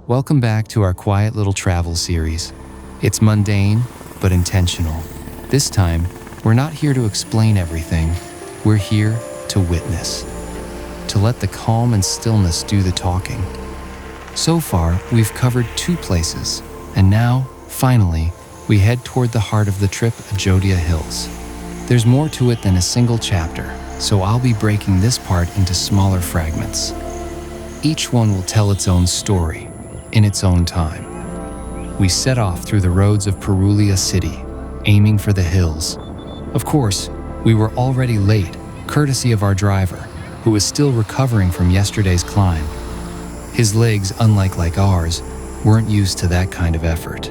Welcome back to our quiet little travel series. It's mundane, but intentional. This time, we're not here to explain everything. We're here to witness, to let the calm and stillness do the talking. So far, we've covered 2 places, and now, finally, we head toward the heart of the trip, Ajodhya Hills. There's more to it than a single chapter, so I'll be breaking this part into smaller fragments. Each one will tell its own story, in its own time. We set off through the roads of Purulia city, aiming for the hills. Of course, we were already late, courtesy of our driver, who was still recovering from yesterday's climb. His legs, unlike ours, weren't used to that kind of effort.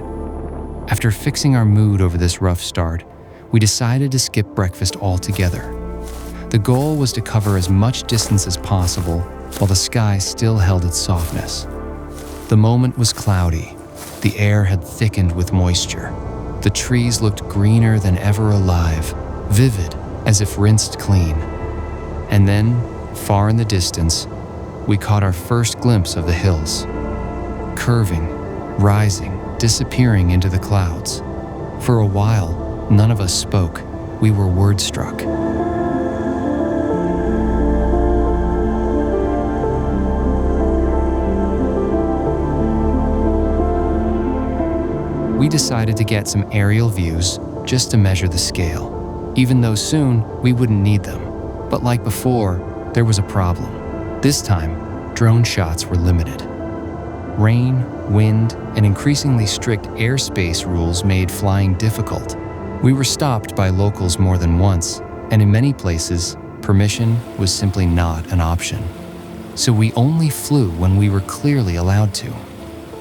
After fixing our mood over this rough start, we decided to skip breakfast altogether. The goal was to cover as much distance as possible while the sky still held its softness. The moment was cloudy. The air had thickened with moisture. The trees looked greener than ever alive, vivid as if rinsed clean. And then, far in the distance, we caught our first glimpse of the hills. Curving, rising, disappearing into the clouds. For a while, none of us spoke. We were word-struck. We decided to get some aerial views just to measure the scale, even though soon we wouldn't need them. But like before, there was a problem. This time, drone shots were limited. Rain, wind, and increasingly strict airspace rules made flying difficult. We were stopped by locals more than once, and in many places, permission was simply not an option. So we only flew when we were clearly allowed to.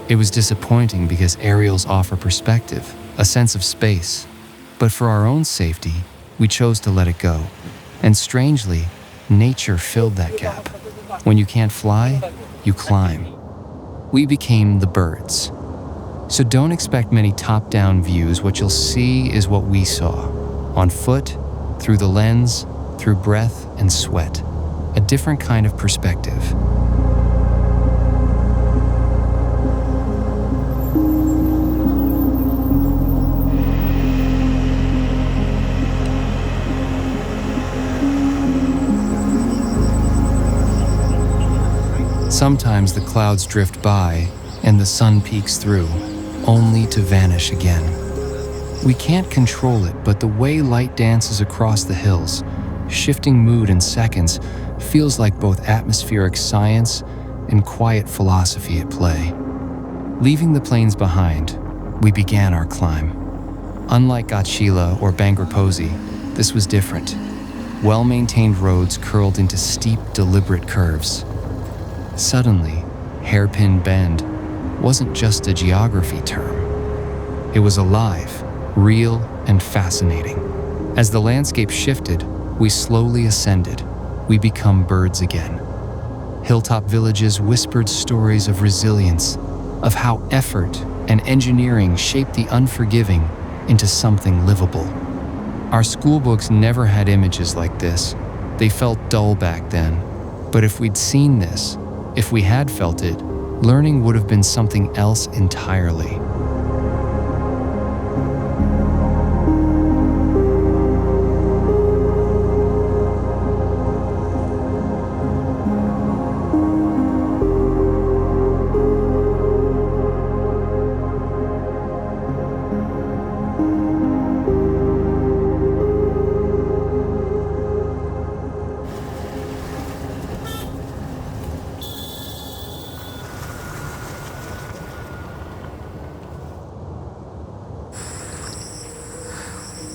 It was disappointing because aerials offer perspective, a sense of space. But for our own safety, we chose to let it go. And strangely, nature filled that gap. When you can't fly, you climb. We became the birds. So don't expect many top-down views. What you'll see is what we saw. On foot, through the lens, through breath and sweat. A different kind of perspective. Sometimes the clouds drift by and the sun peeks through, only to vanish again. We can't control it, but the way light dances across the hills, shifting mood in seconds, feels like both atmospheric science and quiet philosophy at play. Leaving the plains behind, we began our climb. Unlike Gachila or Bangraposi, this was different. Well-maintained roads curled into steep, deliberate curves. Suddenly, Hairpin Bend wasn't just a geography term. It was alive, real, and fascinating. As the landscape shifted, we slowly ascended. We become birds again. Hilltop villages whispered stories of resilience, of how effort and engineering shaped the unforgiving into something livable. Our school books never had images like this. They felt dull back then. But if we'd seen this, if we had felt it, learning would have been something else entirely.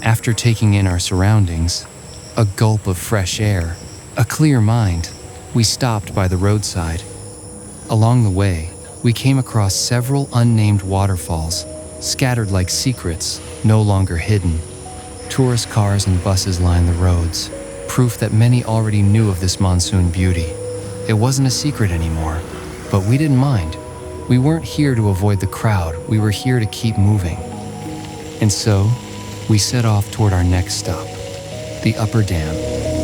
After taking in our surroundings, a gulp of fresh air, a clear mind, we stopped by the roadside. Along the way, we came across several unnamed waterfalls, scattered like secrets, no longer hidden. Tourist cars and buses lined the roads, proof that many already knew of this monsoon beauty. It wasn't a secret anymore, but we didn't mind. We weren't here to avoid the crowd, we were here to keep moving. And so, we set off toward our next stop, the Upper Dam.